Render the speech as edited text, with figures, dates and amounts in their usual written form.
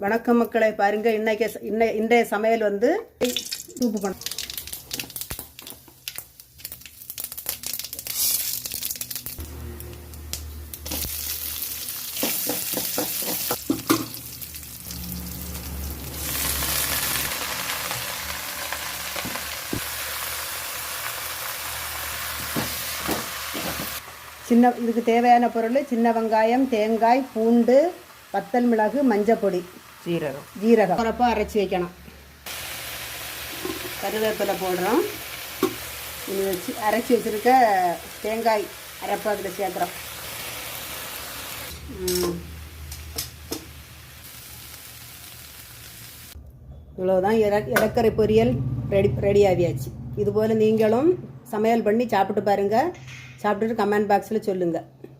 வணக்கம் மக்களை, பாருங்க இன்றைய சமையல் வந்து சூப்பு பண்ண. இதுக்கு தேவையான பொருள் சின்ன வெங்காயம், தேங்காய், பூண்டு, வத்தல் மிளகு, மஞ்சப்பொடி, ஜீரகம் உரப்பாக அரைச்சி வைக்கணும். கருவேப்பிலை போடுறோம். இது வச்சு அரைச்சி வச்சுருக்க தேங்காய் அரைப்பா அதில் சேர்க்குறோம். இவ்வளோதான் இலக்கரை பொரியல் ரெடி ஆகியாச்சு. இதுபோல் நீங்களும் சமையல் பண்ணி சாப்பிட்டு பாருங்கள். சாப்பிட்டுட்டு கமெண்ட் பாக்ஸில் சொல்லுங்கள்.